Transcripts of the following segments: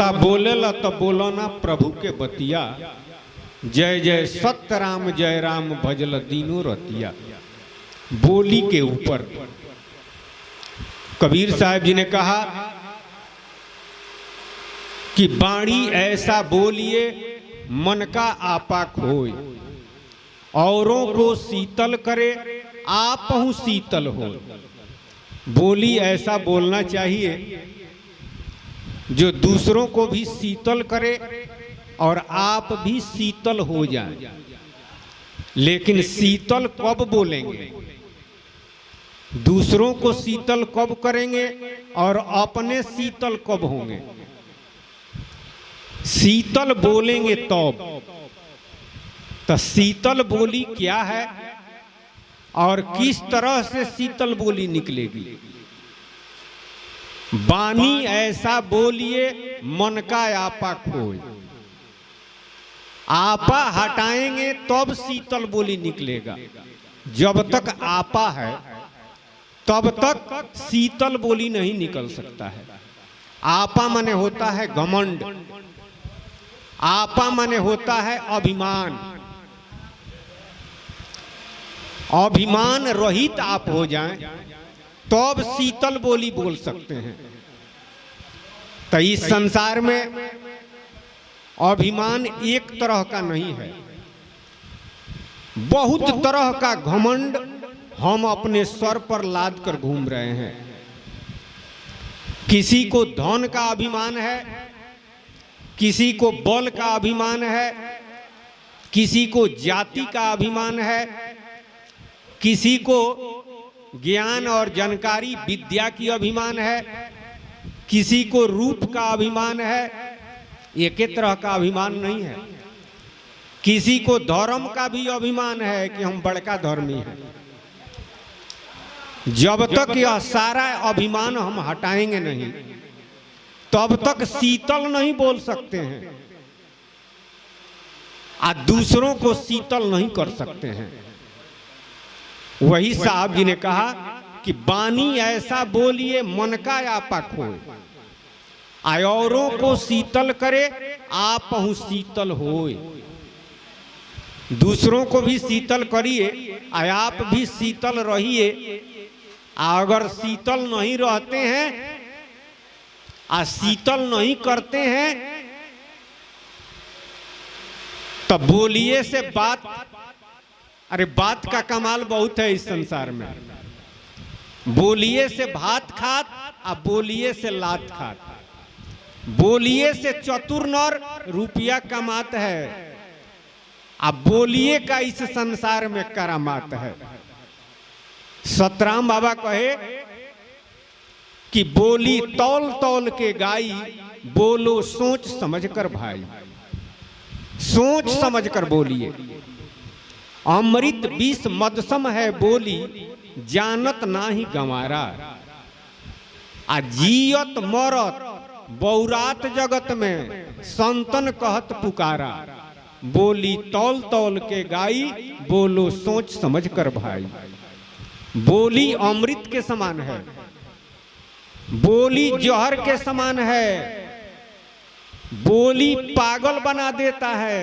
तोता बोलेला तो बोलो ना प्रभु के बतिया, जय जय सत्य राम भजल दीनों रतिया। बोली के ऊपर कबीर साहब जी ने कहा कि बाणी ऐसा बोलिए मन का आपा खोए, औरों को शीतल करे आपहु शीतल हो। बोली ऐसा बोलना चाहिए जो दूसरों को भी शीतल करे और आप भी शीतल हो जाएं। लेकिन शीतल कब बोलेंगे, दूसरों को शीतल कब करेंगे और अपने शीतल कब होंगे? शीतल बोलेंगे तो शीतल बोली क्या है और किस तरह से शीतल बोली निकलेगी? बानी ऐसा बोलिए मन का आपा खोए, आपा हटाएंगे तब शीतल बोली निकलेगा। जब तक आपा है तब तक शीतल बोली नहीं निकल सकता है। आपा माने होता है घमंड, आपा माने होता है अभिमान। अभिमान रहित आप हो जाएं तब शीतल बोली बोल सकते हैं। तो इस संसार में अभिमान एक तरह का नहीं है, बहुत तरह का घमंड हम अपने सर पर लाद कर घूम रहे हैं। किसी को धन का अभिमान है, किसी को बल का अभिमान है, किसी को जाति का अभिमान है, किसी को ज्ञान और जानकारी विद्या की अभिमान है, किसी को रूप का अभिमान है। एक ही तरह का अभिमान नहीं है। किसी को धर्म का भी अभिमान है कि हम बड़का धर्मी हैं। जब तक यह सारा अभिमान हम हटाएंगे नहीं तब तक शीतल नहीं बोल सकते हैं और दूसरों को शीतल नहीं कर सकते हैं। वही साहब जी ने कहा कि बानी ऐसा बोलिए मन का आपा खोए, औरों को शीतल करे आपहु शीतल होए। दूसरों को भी शीतल करिए और आप भी शीतल रहिए। अगर शीतल नहीं रहते हैं और शीतल नहीं करते हैं तो बोलिए से बात, अरे बात का कमाल बहुत है इस संसार में। बोलिए से भात खात और बोलिए से लात खात। बोलिए से चतुर नर रुपया कमात है, अब बोलिए का इस संसार में करामात है। सतराम बाबा कहे कि बोली तौल तौल के गाई, बोलो सोच समझ कर भाई। सोच समझ कर बोलिए। अमृत विष मदसम है बोली, जानत नाही गंवारा। आ जियत मरत बौरात जगत में, संतन कहत पुकारा। बोली तौल तौल के गाई, बोलो सोच समझ कर भाई। बोली अमृत के समान है, बोली जहर के समान है। बोली पागल बना देता है,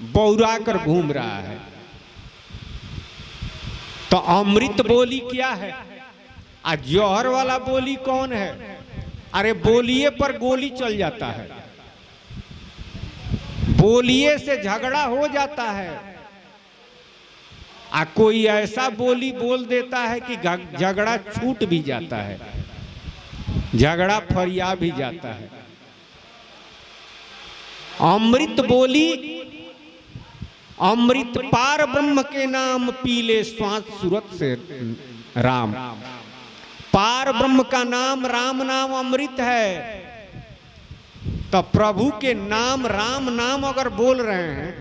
बौरा कर घूम रहा है। तो अमृत बोली क्या है और जहर वाला बोली कौन है? अरे बोलिए पर गोली चल जाता है, बोलिए से झगड़ा हो जाता है। आ कोई ऐसा बोली बोल देता है कि झगड़ा छूट भी जाता है, झगड़ा फरिया भी जाता है। अमृत बोली, अमृत पार ब्रह्म के नाम, पीले श्वास सूरत से राम। पार ब्रह्म का नाम राम नाम अमृत है। तो प्रभु के नाम राम नाम अगर बोल रहे हैं,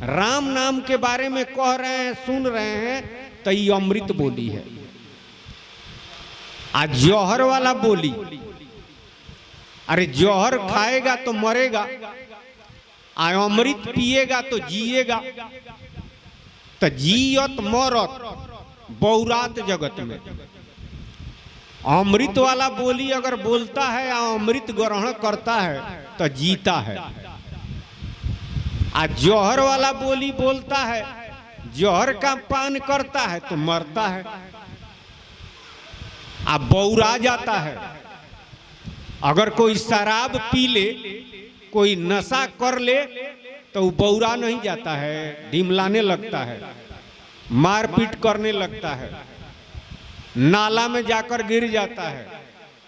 राम नाम के बारे में कह रहे हैं, सुन रहे हैं, तो ये अमृत बोली है। आज जौहर वाला बोली, अरे जौहर खाएगा तो मरेगा, अमृत पिएगा तो जिएगा। तो जियत मरत बौरात जगत में। अमृत वाला बोली अगर बोलता है या अमृत ग्रहण करता है तो जीता है, आ जौहर वाला बोली बोलता है, जौहर का पान करता है तो मरता है, आ बौरा जाता है। अगर कोई शराब पी ले, कोई नशा कर ले तो वो बौरा नहीं जाता है, डिमलाने लगता है, मारपीट करने लगता है, नाला में जाकर गिर जाता है,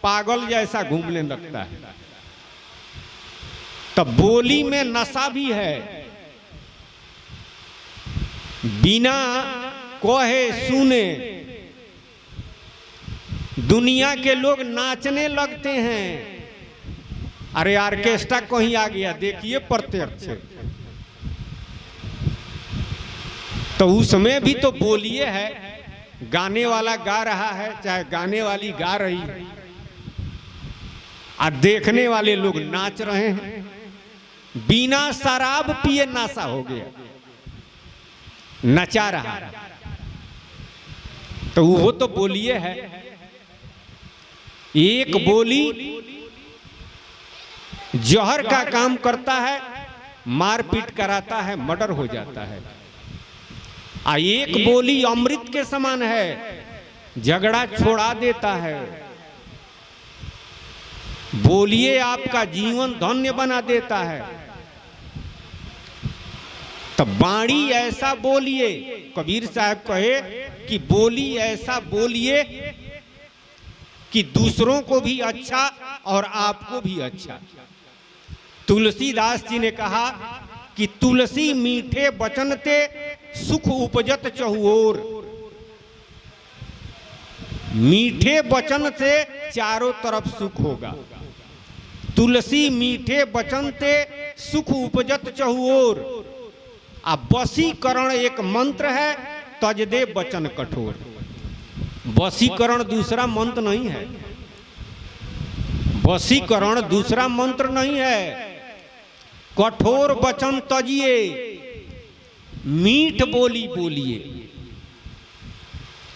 पागल जैसा घूमने लगता है। तो बोली में नशा भी है। बिना कहे सुने दुनिया के लोग नाचने लगते हैं। अरे ऑर्केस्ट्रा कहीं आ गया, देखिए प्रत्यक्ष। तो उसमें भी तो बोलिए है, गाने वाला गा रहा है चाहे गाने वाली गा रही है, और देखने वाले लोग नाच रहे हैं। बिना शराब पिए नशा हो गया, नचा रहा है। तो वो तो बोलिए है। एक बोली जहर का काम करता है, मारपीट कराता है, मर्डर हो जाता है। आ एक बोली अमृत के समान है, झगड़ा छोड़ा देता है। बोलिए आपका जीवन धन्य बना देता है। तो बाणी ऐसा बोलिए, कबीर साहब कहे कि बोली ऐसा बोलिए कि दूसरों को भी अच्छा और आपको भी अच्छा। तुलसीदास जी ने कहा कि तुलसी मीठे वचन ते सुख उपजत चहुओर। मीठे वचन से चारों तरफ सुख होगा। तुलसी मीठे वचन ते सुख उपजत चहुओर। अब वशीकरण एक मंत्र है, तज दे वचन कठोर। वशीकरण दूसरा मंत्र नहीं है। वशीकरण दूसरा मंत्र नहीं है। कठोर वचन तजिए, मीठ बोली बोलिए।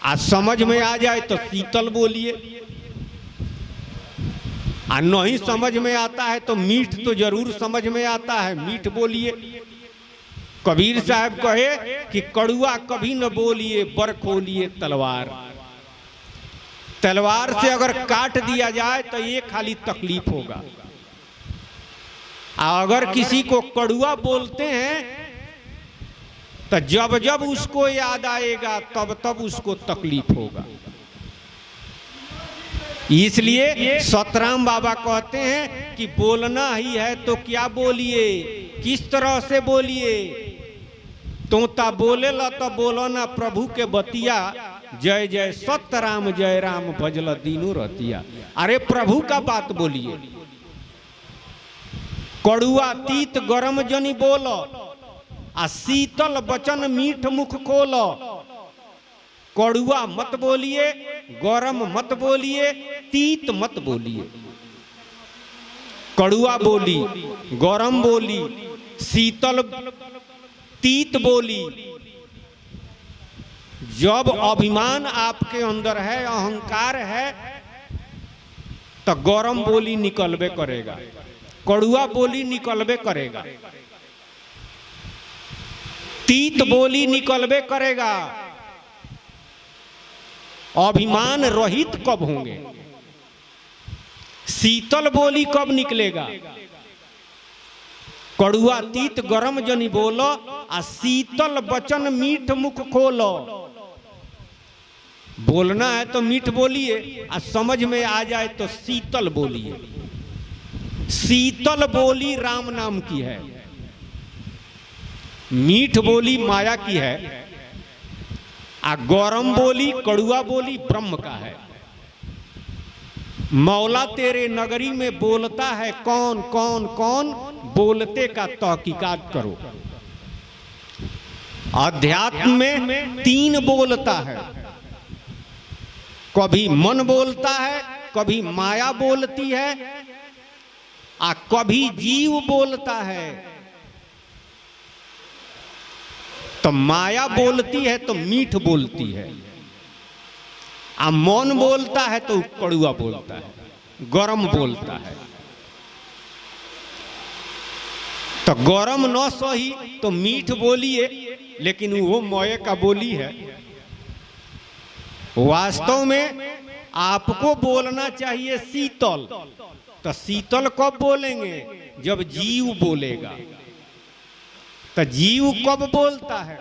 आज समझ में आ जाए तो शीतल बोलिए, और नहीं समझ में आता है तो मीठ तो जरूर समझ में आता है, मीठ बोलिए। कबीर साहब कहे कि कड़ुआ कभी न बोलिए, बर खोलिए तलवार। तलवार से अगर काट दिया जाए तो ये खाली तकलीफ होगा। अगर किसी को कड़ुआ बोलते हैं तो जब जब उसको याद आएगा तब तब उसको तकलीफ होगा। इसलिए सतराम बाबा कहते हैं कि बोलना ही है तो क्या बोलिए, किस तरह से बोलिए। तोता बोलेला तो बोलो ना प्रभु के बतिया, जय जय सतराम जय राम भजल दीनू रतिया। अरे प्रभु का बात बोलिए। कड़ुआ तीत गरम जनी बोलो, आ शीतल बचन मीठ मुख खोलो। कड़ुआ मत बोलिए, गरम मत बोलिए, तीत मत बोलिए। कड़ुआ बोली, गरम बोली, शीतल तीत बोली। जब अभिमान आपके अंदर है, अहंकार है, तो गरम बोली निकलबे करेगा, कड़ुआ बोली निकलबे करेगा, तीत बोली निकलबे करेगा। अभिमान रहित कब होंगे? शीतल बोली कब निकलेगा? कड़ुआ तीत गरम जनी बोलो, आ शीतल बचन मीठ मुख खोलो। बोलना है तो मीठ बोलिए, आ समझ में आ जाए तो शीतल बोलिए। शीतल बोली राम नाम की है, मीठ बोली माया की है, आ गरम बोली कड़ुआ बोली ब्रह्म का है। मौला तेरे नगरी में बोलता है कौन कौन कौन, बोलते का तहकीकात करो। अध्यात्म में तीन बोलता है, कभी मन बोलता है, कभी माया बोलती है, आ कभी जीव बोलता है। तो माया बोलती है तो मीठ बोलती है, आ मन बोलता है तो कड़ुआ बोलता है, गरम बोलता है। तो गरम न सही तो मीठ बोलिए, लेकिन वो मोये का बोली है। वास्तव में आपको बोलना चाहिए शीतल। तो शीतल कब बोलेंगे? जब जीव बोलेगा। तो जीव कब बोलता है?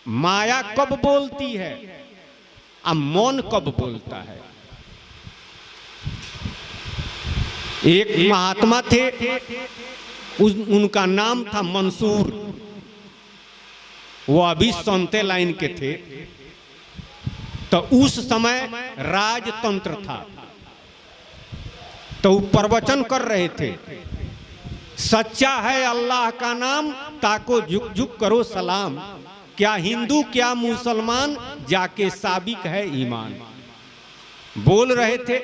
माया कब बोलती है? और मन कब बोलता है? एक महात्मा थे, उनका नाम था मंसूर। वो अभी संते लाइन के थे। तो उस समय राजतंत्र था। तो वो प्रवचन कर रहे थे, सच्चा है अल्लाह का नाम, ताको झुक झुक करो सलाम। क्या हिंदू क्या मुसलमान, जाके साबिक है ईमान। बोल रहे थे,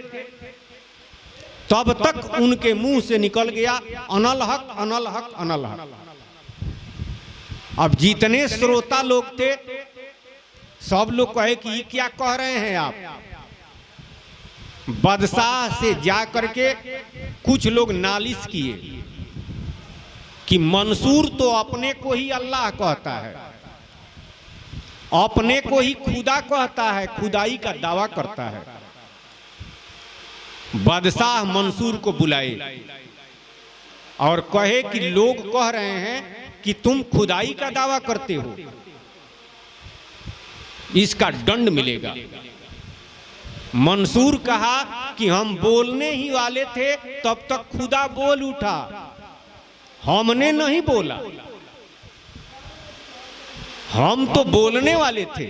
तब तक उनके मुंह से निकल गया अनल हक अनल हक अनल हक। अब जितने श्रोता लोग थे सब लोग कहे कि ये क्या कह रहे हैं आप। बादशाह से जा करके कुछ लोग नालिश किए कि मंसूर तो अपने को ही अल्लाह कहता है, अपने को ही खुदा कहता है, खुदाई का दावा करता है। बादशाह मंसूर को बुलाए और कहे कि लोग कह रहे हैं कि तुम खुदाई का दावा करते हो, इसका दंड मिलेगा। मंसूर कहा कि हम बोलने ही वाले थे, तब तक खुदा बोल उठा, हमने नहीं बोला। हम तो बोलने वाले थे।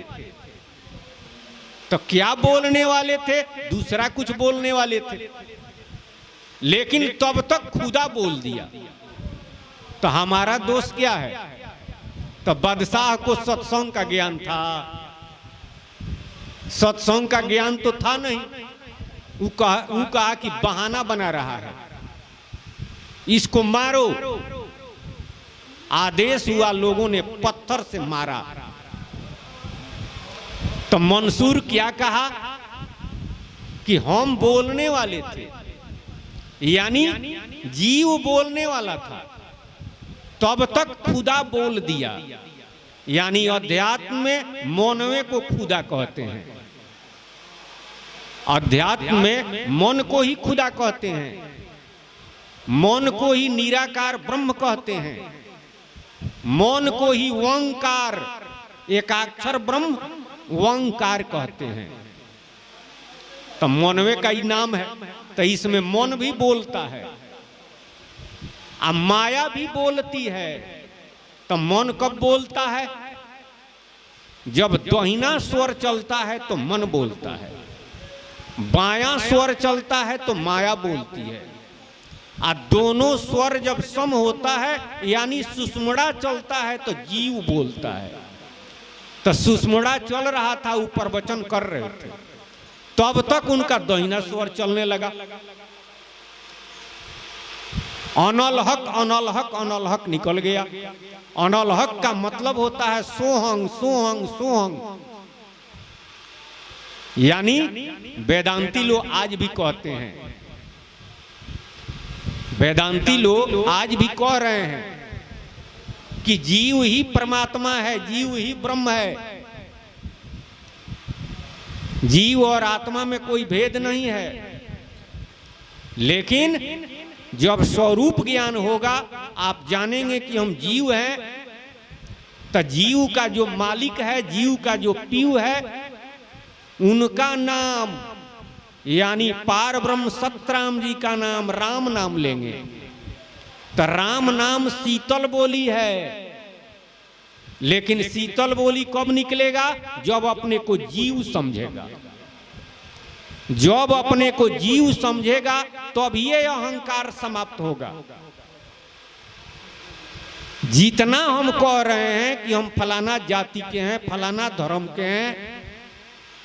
तो क्या बोलने वाले थे? दूसरा कुछ बोलने वाले थे, लेकिन तब तक खुदा बोल दिया। तो हमारा दोष क्या है? तो बादशाह को सत्संग का ज्ञान था। सत्संग का ज्ञान तो था नहीं। वो कहा कि बहाना बना रहा है, इसको मारो। आदेश हुआ, लोगों ने पत्थर से मारा। तो मंसूर क्या कहा कि हम बोलने वाले थे, यानी जीव बोलने वाला था, तब तक खुदा बोल दिया। यानी अध्यात्म में मनवे को खुदा कहते हैं। अध्यात्म में मन को ही खुदा कहते हैं, मन को ही निराकार ब्रह्म कहते हैं, मन को ही ओंकार एकाक्षर ब्रह्म ओंकार कहते हैं। तो मनवे का ही नाम है। तो इसमें मन भी बोलता है और माया भी बोलती है। तो मन कब बोलता है? जब दाहिना स्वर चलता है तो मन बोलता है, बायां स्वर चलता है तो माया बोलती है। और दोनों स्वर जब सम होता है, यानी सुषुम्ना चलता है, तो जीव बोलता है। तो सुषुम्ना चल रहा था, ऊपर वचन कर रहे थे, तब तक उनका दाहिना स्वर चलने लगा। अनल हक अनल हक निकल गया। अनल हक का मतलब होता है सोहंग सोहंग सोहंग। यानी वेदांती लोग आज भी कहते हैं, वेदांती लोग आज भी कह रहे हैं कि जीव ही परमात्मा है, जीव ही ब्रह्म है, जीव और आत्मा में कोई भेद नहीं है। लेकिन जब स्वरूप ज्ञान होगा, आप जानेंगे कि हम जीव हैं। तो जीव का जो मालिक है, जीव का जो पीयू है, उनका नाम यानी पार ब्रह्म सतराम जी का नाम राम नाम लेंगे। तो राम नाम शीतल बोली है। लेकिन शीतल बोली कब निकलेगा? जब अपने को जीव समझेगा। जब अपने को जीव समझेगा तब ये अहंकार समाप्त होगा। जितना हम कह रहे हैं कि हम फलाना जाति के हैं, फलाना धर्म के हैं,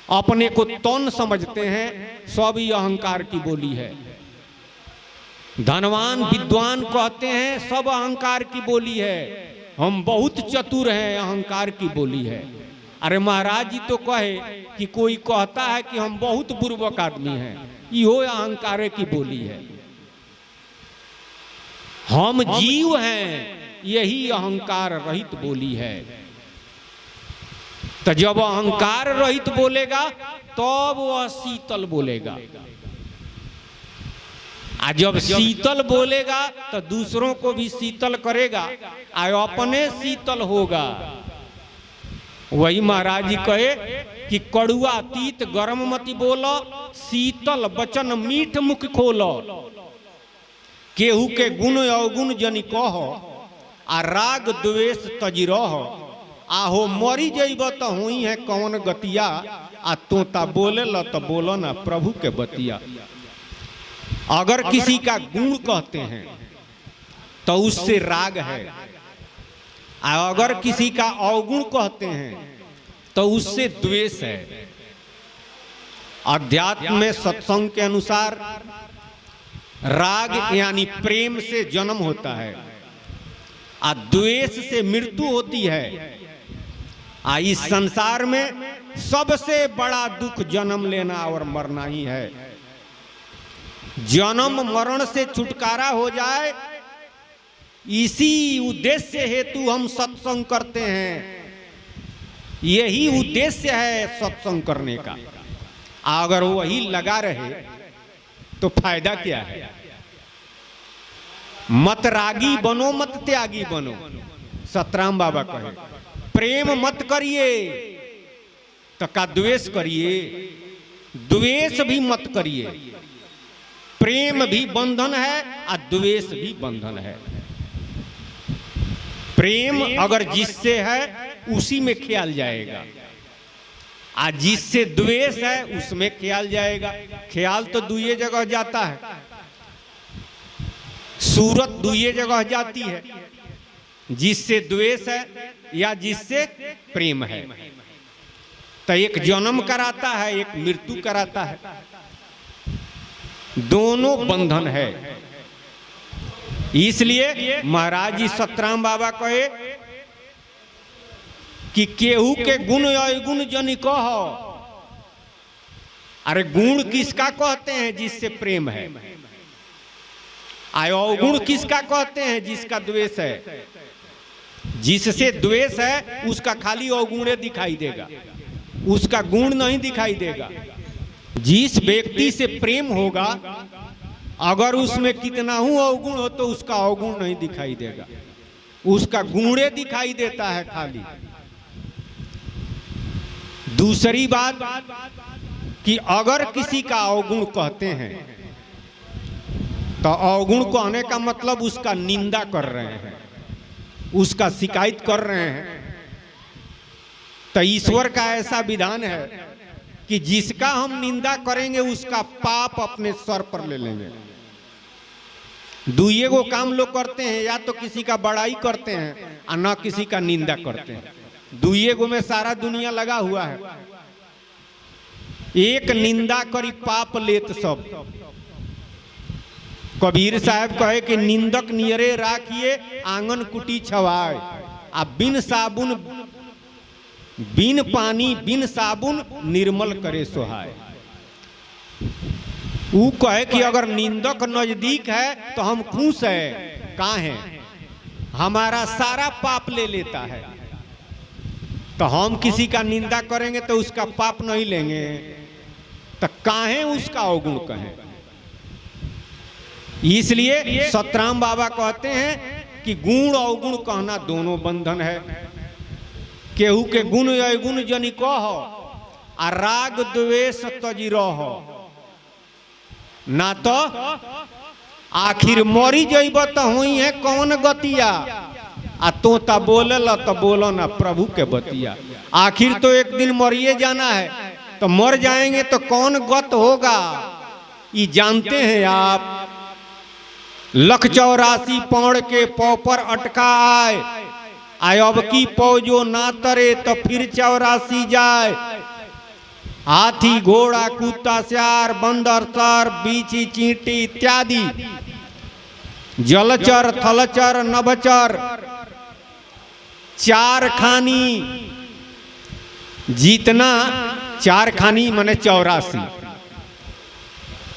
अपने को तौन समझते हैं, सब ही अहंकार की बोली है। धनवान विद्वान कहते हैं, सब अहंकार की बोली है। हम बहुत चतुर हैं, अहंकार की बोली है। अरे महाराज जी तो कहे कि कोई कहता है कि हम बहुत बुर्बक आदमी हैं, यो अहंकार की बोली है। हम जीव हैं, यही अहंकार रहित बोली है। तो जब अहंकार रहित बोलेगा तब वह शीतल बोलेगा, और जब शीतल बोलेगा तो दूसरों को भी शीतल करेगा और अपने शीतल होगा। वही महाराज जी कहे कि कड़ुआ तीत गरम मति बोलो, शीतल बचन मीठ मुख खोलो। केहू के गुण अवगुण जनि कहो, आ राग द्वेष तजी रहो। आहो मरी जइब तो हुई है कौन गतिया, आ तोता बोले ल तो बोलो ना प्रभु के बतिया। अगर किसी का गुण कहते हैं तो उससे राग है, और अगर किसी का अवगुण कहते हैं तो उससे द्वेष है। अध्यात्म में सत्संग के अनुसार राग यानी प्रेम से जन्म होता है, और द्वेष से मृत्यु होती है। इस संसार में सबसे बड़ा दुख जन्म लेना और मरना ही है। जन्म मरण से छुटकारा हो जाए, इसी उद्देश्य हेतु हम सत्संग करते हैं। यही उद्देश्य है सत्संग करने का। अगर वही लगा रहे तो फायदा क्या है। मत रागी बनो मत त्यागी बनो, सतराम बाबा कहे। प्रेम मत करिए तो का द्वेष करिए, द्वेष भी मत करिए। प्रेम भी बंधन है और द्वेष भी बंधन है। प्रेम अगर जिससे है उसी में ख्याल जाएगा, और जिससे द्वेष है उसमें ख्याल जाएगा। ख्याल तो दुए जगह जाता है, सूरत दुए जगह जाती है, जिससे द्वेष है या जिससे प्रेम है। तो एक जन्म कराता है, एक मृत्यु कराता है, दोनों बंधन है। इसलिए महाराज जी सतराम बाबा कहे कि केहू के गुण अवगुण जनि कहो। अरे गुण किसका कहते हैं जिससे प्रेम है, अवगुण किसका कहते हैं जिसका द्वेष है। जिससे द्वेष है उसका खाली अवगुण दिखाई देगा, उसका गुण नहीं दिखाई देगा। जिस व्यक्ति से प्रेम होगा अगर उसमें कितना ही अवगुण हो तो उसका अवगुण नहीं दिखाई देगा, उसका गुणे दिखाई देता है खाली। दूसरी बात कि अगर किसी का अवगुण कहते हैं तो अवगुण कहने का मतलब उसका निंदा कर रहे हैं, उसका शिकायत कर रहे हैं। तो ईश्वर का ऐसा विधान है कि जिसका हम निंदा करेंगे उसका पाप अपने सर पर ले लेंगे। दुइये गो काम लोग करते हैं, या तो किसी का बड़ाई करते हैं और न किसी का निंदा करते हैं। दुइये गो में सारा दुनिया लगा हुआ है। एक निंदा करी पाप लेत सब। कबीर साहब कहे कि निंदक नियरे राखिए आंगन कुटी छवाए, आ बिन साबुन बिन पानी बिन साबुन निर्मल करे सोहाय। वो कहे कि अगर निंदक नजदीक है तो हम खुश है, कहाँ हैं, हमारा सारा पाप ले लेता है। तो हम किसी का निंदा करेंगे तो उसका पाप नहीं लेंगे, तो काहे उसका अवगुण कहें। इसलिए सतराम बाबा कहते हैं कि गुण अवगुण कहना दोनों बंधन है। केहू के गुण अवगुण जनि कहो, आ राग द्वेष तजी रहो। ना तो आखिर मरी जइब तो हुई है कौन गतिया, आ तोता बोले ला तो बोलो ना प्रभु के बतिया। आखिर तो एक दिन मरिए जाना है, तो मर जाएंगे तो कौन गत होगा ये जानते हैं आप। 184 पौड़ के पौ पर अटका आए, अब की पौ जो ना तरे तो फिर 84 जाए। हाथी घोड़ा कुत्ता सियार बंदर सर बीची चींटी इत्यादि जलचर थलचर नभचर चार खानी जितना चार खानी माने 84।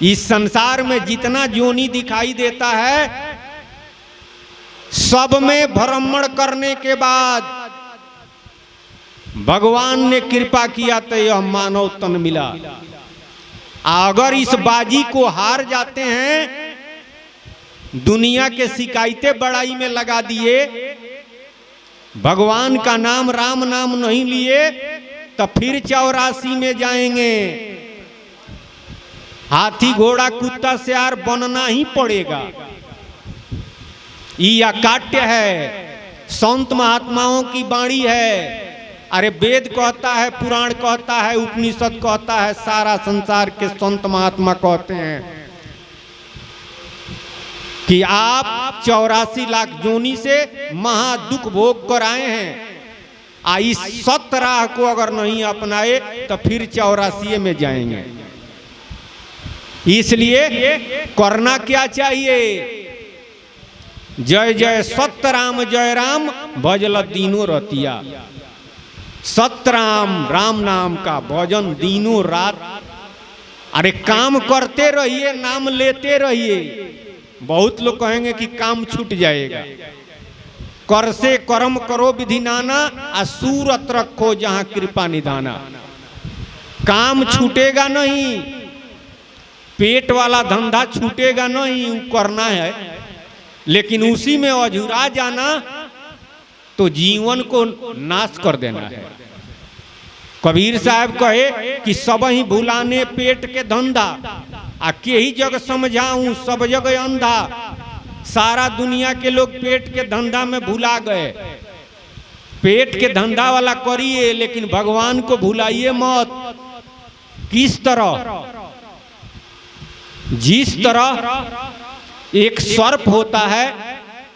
इस संसार में जितना जोनी दिखाई देता है सब में भ्रमण करने के बाद भगवान ने कृपा किया तो यह मानव तन मिला। अगर इस बाजी को हार जाते हैं, दुनिया के शिकायतें बड़ाई में लगा दिए, भगवान का नाम राम नाम नहीं लिए, तो फिर 84 में जाएंगे। हाथी घोड़ा कुत्ता सियार बनना ही पड़ेगा। ये अकाट्य है, संत महात्माओं की वाणी है। अरे वेद कहता है, पुराण कहता है, उपनिषद कहता है, सारा संसार के संत महात्मा कहते हैं कि आप 84 लाख जोनी से महादुख भोग कर आए हैं। इस सत्य राह को अगर नहीं अपनाए तो फिर 84 में जाएंगे। इसलिए करना क्या चाहिए? जय जय सत्य राम जय राम भजल दीनों रतिया। सत्य राम नाम का भजन दिनों रात। अरे काम करते रहिए, नाम लेते रहिए। बहुत लोग कहेंगे कि काम छूट जाएगा। कर से कर्म करो विधि नाना, सूरत रखो जहां कृपा निधाना। काम छूटेगा नहीं, पेट वाला धंधा छूटेगा नहीं, करना है। लेकिन उसी में अधूरा जाना तो जीवन को नाश कर देना है। कबीर साहब कहे कि सब ही भुलाने पेट के धंधा, के ही जग समझाऊं सब जग अंधा। सारा दुनिया के लोग पेट के धंधा में भुला गए। पेट के धंधा वाला करिए, लेकिन भगवान को भुलाइए मत। किस तरह? जिस तरह एक सर्प होता है,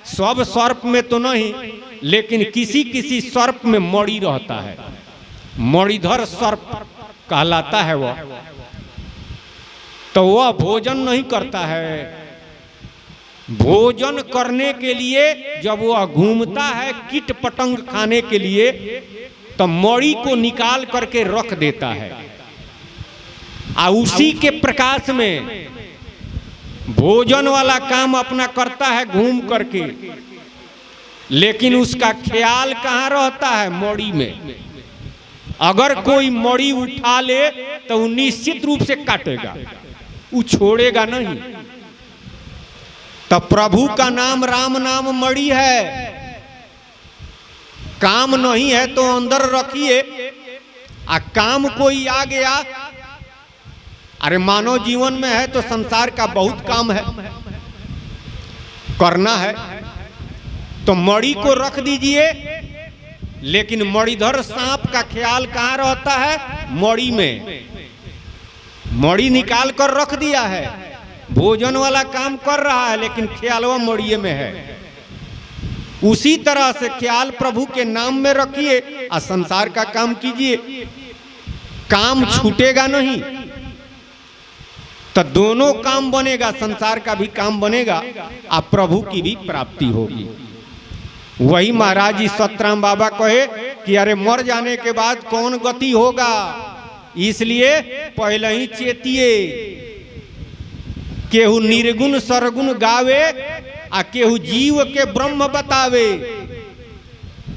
सब सर्प में तो नहीं, लेकिन किसी किसी सर्प में मणि रहता है। मणिधर सर्प कहलाता है वह। तो वह भोजन नहीं करता है। भोजन करने के लिए जब वह घूमता है कीट पतंग खाने के लिए, तो मणि को निकाल करके रख देता है। उसी के प्रकाश में भोजन वाला काम अपना करता है घूम करके, लेकिन उसका ख्याल कहाँ रहता है? मणि में। अगर कोई मणि उठा ले तो वो निश्चित रूप से काटेगा, वो छोड़ेगा नहीं। तो प्रभु का नाम राम नाम मणि है। काम नहीं है तो अंदर रखिए। काम कोई आ गया, अरे मानव जीवन में है तो संसार का बहुत काम है, करना है, तो मणि को रख दीजिए। लेकिन मणिधर सांप का ख्याल कहाँ रहता है? मणि में। मणि निकाल कर रख दिया है, भोजन वाला काम कर रहा है, लेकिन ख्याल वह मणि में है। उसी तरह से ख्याल प्रभु के नाम में रखिए और संसार का काम कीजिए। काम छूटेगा नहीं, तो दोनों काम बनेगा, संसार का भी काम बनेगा और प्रभु की भी प्राप्ति होगी। वही महाराज जी सतराम बाबा कहे कि अरे मर जाने के बाद कौन गति होगा, इसलिए पहले ही चेतिए। केहू निर्गुण सरगुण गावे आ केहू जीव के ब्रह्म बतावे।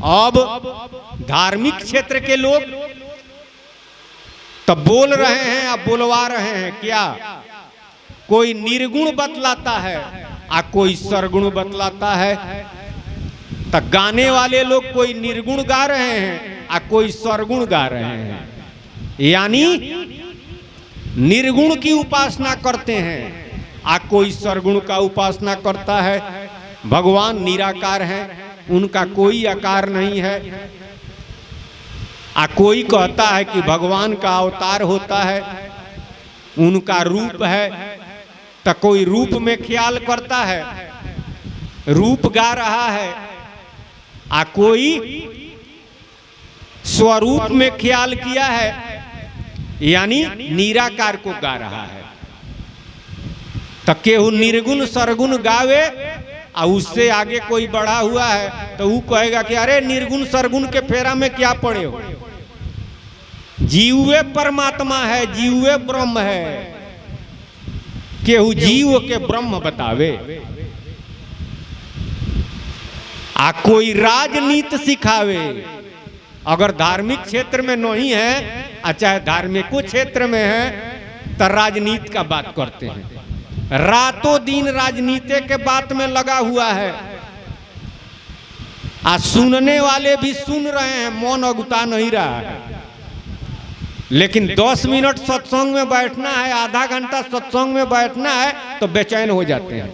अब धार्मिक क्षेत्र के लोग तो बोल रहे हैं, अब बोलवा रहे हैं क्या? कोई निर्गुण बतलाता है आ कोई सरगुण बतलाता है। तो गाने वाले लोग कोई निर्गुण गा रहे हैं आ कोई सरगुण गा रहे हैं, यानी निर्गुण की उपासना करते हैं आ कोई सरगुण का उपासना करता है। भगवान निराकार हैं, उनका कोई आकार नहीं है। कोई कहता है कि भगवान का अवतार होता है, उनका रूप है, तो कोई रूप में ख्याल करता है, रूप गा रहा है। कोई स्वरूप में ख्याल किया है, यानी निराकार को गा रहा है। तो केहू निर्गुण सरगुण गावे और उससे आगे कोई बढ़ा हुआ है तो वो कहेगा कि अरे निर्गुण सरगुण के फेरा में क्या पड़े हो। जीवे परमात्मा है, जीवे ब्रह्म है। केहू जीव के ब्रह्म बतावे, आ कोई राजनीति सिखावे। अगर धार्मिक क्षेत्र में नहीं है और चाहे धार्मिक क्षेत्र में है तो राजनीति का बात करते हैं। रातों दिन राजनीति के बात में लगा हुआ है, आ सुनने वाले भी सुन रहे हैं, मौन अगुता नहीं रहा है। लेकिन 10 मिनट सत्संग में बैठना है, आधा घंटा सत्संग में बैठना है तो बेचैन हो जाते हैं,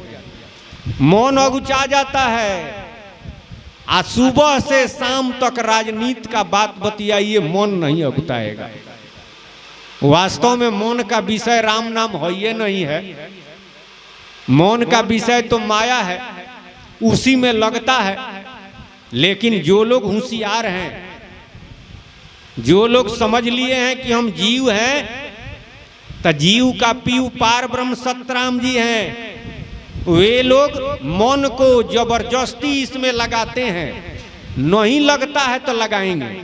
मौन अगुचा जाता है। आज सुबह से शाम तक राजनीति का बात बतियाइए, मौन नहीं अगुताएगा। वास्तव में मौन का विषय राम नाम है ये नहीं है, मौन का विषय तो माया है, उसी में लगता है। लेकिन जो लोग होशियार हैं, जो लोग समझ लिए हैं कि हम जीव हैं, तो जीव का पीव पार ब्रह्म सतराम जी हैं, वे लोग मन को जबरदस्ती इसमें लगाते हैं। नहीं लगता है तो लगाएंगे।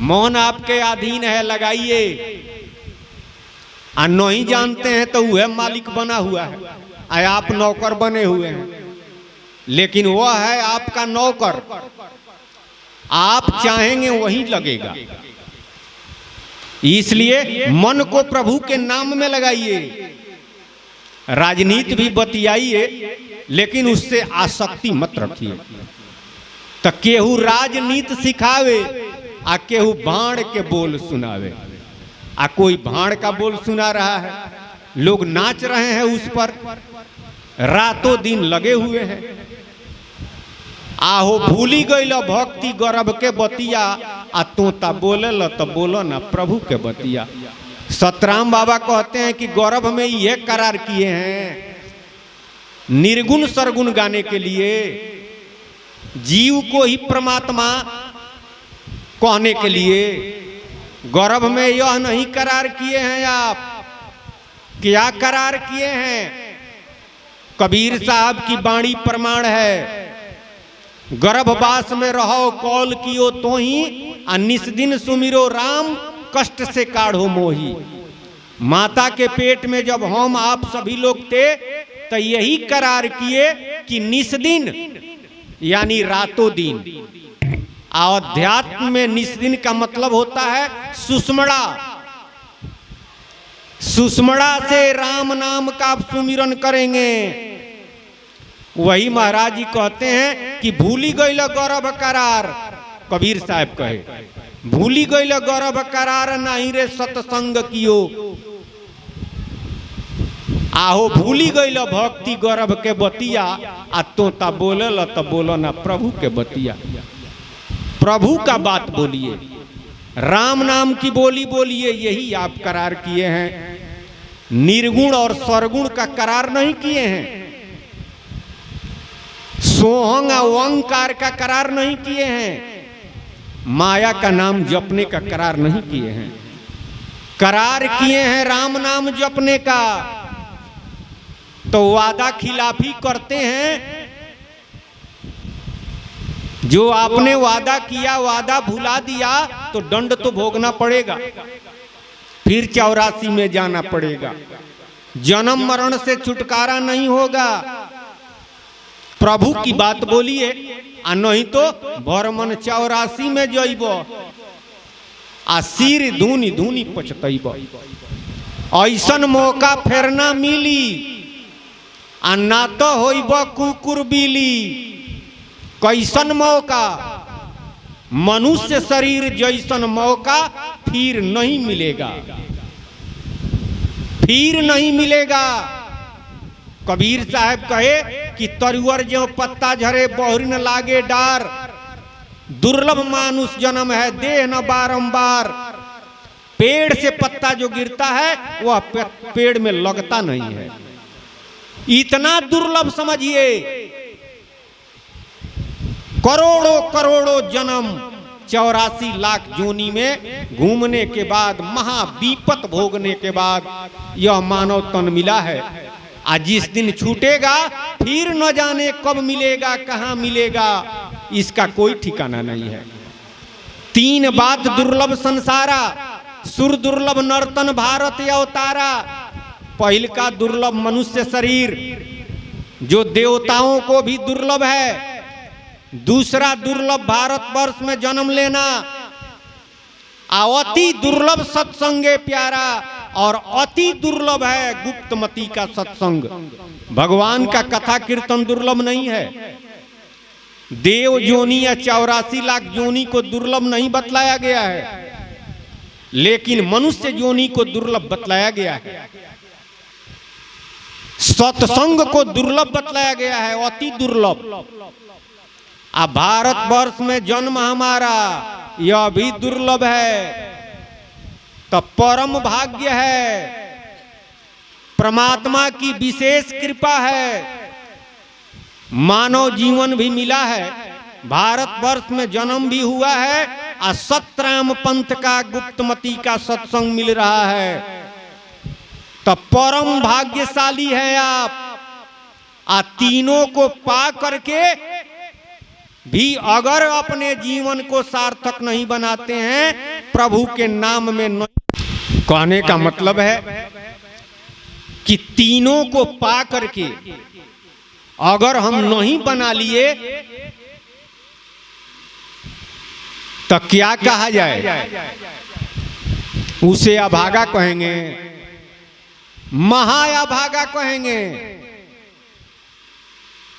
मौन आपके अधीन है, लगाइए। और नहीं जानते हैं तो वह मालिक बना हुआ है, आप नौकर बने हुए हैं। लेकिन वह है आपका नौकर, आप चाहेंगे वही लगेगा। इसलिए मन को प्रभु के नाम में लगाइए। राजनीति भी बतियाइए, लेकिन उससे आसक्ति मत रखिए। तो केहू राजनीति सिखावे आ केहू भाड़ के बोल सुनावे। आ कोई भाड़ का बोल सुना रहा है, लोग नाच रहे हैं उस पर, रातों दिन लगे हुए हैं। आहो भूली गई भक्ति गर्भ के बतिया, आ तोता बोले तो बोलो ना प्रभु के बतिया। सतराम बाबा कहते हैं कि गौरव में यह करार किए हैं निर्गुण सरगुण गाने के लिए, जीव को ही परमात्मा कहने के लिए। गौरव में यह नहीं करार किए हैं आप, क्या करार किए हैं? कबीर साहब की वाणी प्रमाण है, गर्भवास में रहो कौल कियो तो ही, निस दिन सुमिरो राम कष्ट से काढ़ो मोही। माता के पेट में जब हम आप सभी लोग थे तो यही करार किए कि निस दिन यानी रातों दिन। अध्यात्म में निस दिन का मतलब होता है सुषमणा। सुषमणा से राम नाम का सुमिरन करेंगे। वही महाराज जी कहते हैं कि भूली गई गौरव करार। कबीर साहब कहे भूली गई गौरव करार, नहीं रे सत्संग कियो। आहो भूली गई भक्ति गौरव के बतिया, आ तोता बोले तो बोलो ना प्रभु के बतिया। प्रभु का बात बोलिए, राम नाम की बोली बोलिए, यही आप करार किए हैं। निर्गुण और सरगुण का करार नहीं किए हैं। सोहंग ओंकार का करार नहीं किए हैं। माया का नाम जपने का करार नहीं किए हैं। करार किए हैं राम नाम जपने का। तो वादा खिलाफी करते हैं। जो आपने वादा किया, वादा भुला दिया तो दंड तो भोगना पड़ेगा, फिर 84 में जाना पड़ेगा। जन्म मरण से छुटकारा नहीं होगा। प्रभु की बात बोलिए, आ नहीं तो भरमन 84 में जइब, आ सिर धूनी धूनी पछतइब। ऐसन मौका फिर ना मिली, आ ना तो होइब कुकुर बिली। कैसन मौका? मनुष्य शरीर जैसन मौका फिर नहीं मिलेगा, फिर नहीं मिलेगा। कबीर साहब कहे कि तरुअर जो पत्ता झरे बहुरी न लागे डार, दुर्लभ मानुष जन्म है देह न बारंबार। पेड़ से पत्ता जो गिरता है वह पेड़ में लगता नहीं है, इतना दुर्लभ समझिए। करोड़ों करोड़ों जन्म 84 लाख जोनी में घूमने के बाद, महाविपत भोगने के बाद यह मानव तन मिला है। आज जिस दिन छूटेगा फिर न जाने कब मिलेगा, कहां मिलेगा, इसका कोई ठिकाना नहीं है। तीन बात दुर्लभ संसारा, सुर दुर्लभ नर्तन भारत अवतारा। पहल का दुर्लभ मनुष्य शरीर जो देवताओं को भी दुर्लभ है। दूसरा दुर्लभ भारतवर्ष में जन्म लेना। अति दुर्लभ सत्संगे प्यारा, और अति दुर्लभ है गुप्तमती का सत्संग। भगवान का कथा कीर्तन दुर्लभ नहीं है। देव जोनी या 84 लाख जोनी को दुर्लभ नहीं बतलाया गया है, लेकिन मनुष्य जोनी को दुर्लभ बतलाया गया है। सत्संग को दुर्लभ बतलाया गया है, अति दुर्लभ। अब भारतवर्ष में जन्म हमारा यह भी दुर्लभ है, तो परम भाग्य है, परमात्मा की विशेष कृपा है। मानव जीवन भी मिला है, भारतवर्ष में जन्म भी हुआ है, और सतराम पंथ का गुप्तमती का सत्संग मिल रहा है, तो परम भाग्यशाली है आप। तीनों को पा करके भी अगर अपने जीवन को सार्थक नहीं बनाते हैं, प्रभु के नाम में नहीं। कहने का मतलब है कि तीनों को पा करके अगर हम नहीं बना लिए तो क्या कहा जाए? उसे अभागा कहेंगे, महाअभागा कहेंगे।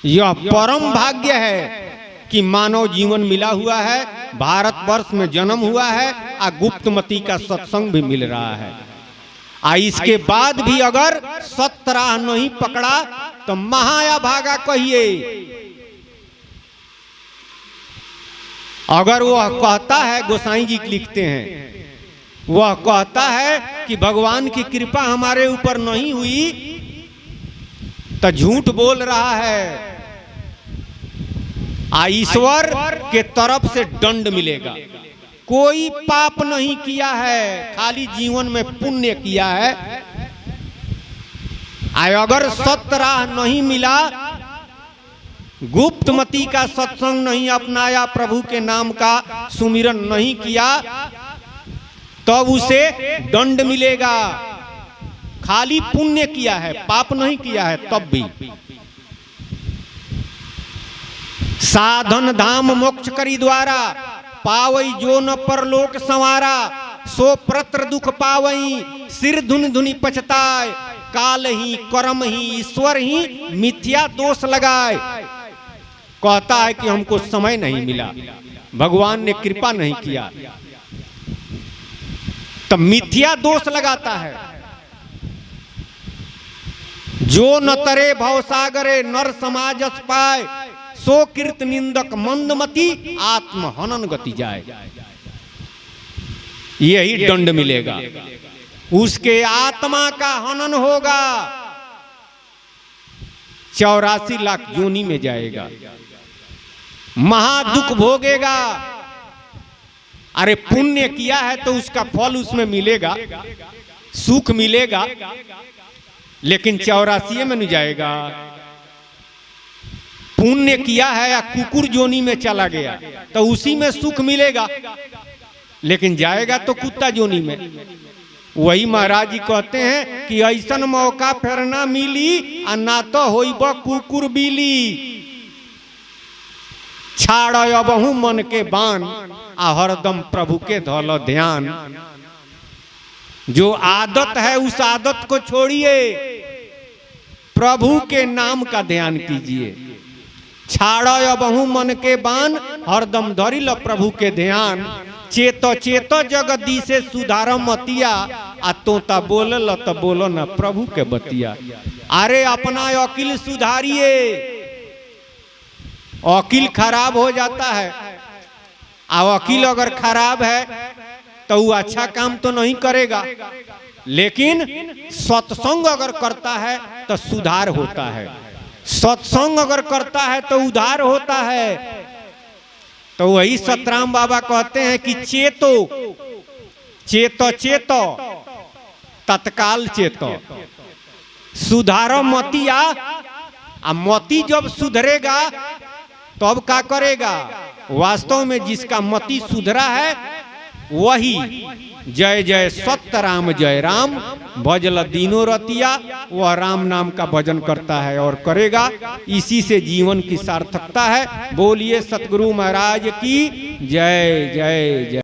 यह परम भाग्य है कि मानव जीवन मिला हुआ है, भारतवर्ष में जन्म हुआ है, और गुप्तमती का सत्संग भी मिल रहा है। इसके बाद भी अगर सतराह नहीं पकड़ा तो महाअभागा कहिए। अगर वह कहता है, गोसाई जी लिखते हैं, वह कहता है कि भगवान की कृपा हमारे ऊपर नहीं हुई, तो झूठ बोल रहा है। ईश्वर के तरफ से दंड मिलेगा। कोई पाप नहीं किया है, खाली जीवन में पुण्य किया है। अगर सतराह नहीं मिला, गुप्तमती का सत्संग नहीं अपनाया, प्रभु के नाम का सुमिरन नहीं किया, तब उसे दंड मिलेगा। खाली पुण्य किया है, पाप नहीं किया है तब भी। साधन धाम मोक्ष करी द्वारा, पावई जो न परलोक संवारा। सो प्रत्र दुख पावई, सिर धुन धुनि पछताए। काल ही कर्म ही ईश्वर ही मिथ्या दोष लगाए। कहता है कि हमको समय नहीं मिला, भगवान ने कृपा नहीं किया, तब मिथ्या दोष लगाता है। जो न तरे भवसागरे नर समाजस पाए, सो कीर्त निंदक मंदमती आत्म हनन गति जाए। यही दंड मिलेगा, उसके आत्मा का हनन होगा, 84 लाख योनि में जाएगा, महादुख भोगेगा। अरे पुण्य किया है तो उसका फल उसमें मिलेगा, सुख मिलेगा, लेकिन 84 में नहीं जाएगा। पुण्य किया है या कुकुर जोनी में चला गया तो उसी में सुख मिलेगा, लेकिन जाएगा तो कुत्ता जोनी में। वही महाराज जी कहते हैं कि ऐसन मौका फिर ना मिली, आ ना तो होइब कुकुर बिली। छाड़ अबहू मन के बान, आ हरदम प्रभु के धौल ध्यान। जो आदत है उस आदत को छोड़िए, प्रभु के नाम का ध्यान कीजिए। छाड़ अबहू मन के बान, हरदम धरिल प्रभु के ध्यान। चेतो चेतो जगदी से सुधार मतिया, आ तोता बोलल तो बोलो न प्रभु के बतिया। अरे अपना अकिल सुधारिए, अकिल खराब हो जाता है। अकिल अगर खराब है तो वो अच्छा काम तो नहीं करेगा, लेकिन सत्संग अगर करता है तो सुधार होता है। सत्संग अगर करता है तो उद्धार होता है। तो वही सतराम बाबा कहते हैं कि चेतो चेतो चेतो तत्काल चेतो, सुधारो मतिया। मति जब सुधरेगा तब क्या करेगा? वास्तव में जिसका मति सुधरा है वही जय जय सत्य राम जय राम भजल दीनों रतिया, वह राम नाम का भजन करता है और करेगा। इसी से जीवन की सार्थकता है। बोलिए सतगुरु महाराज की जय जय जय।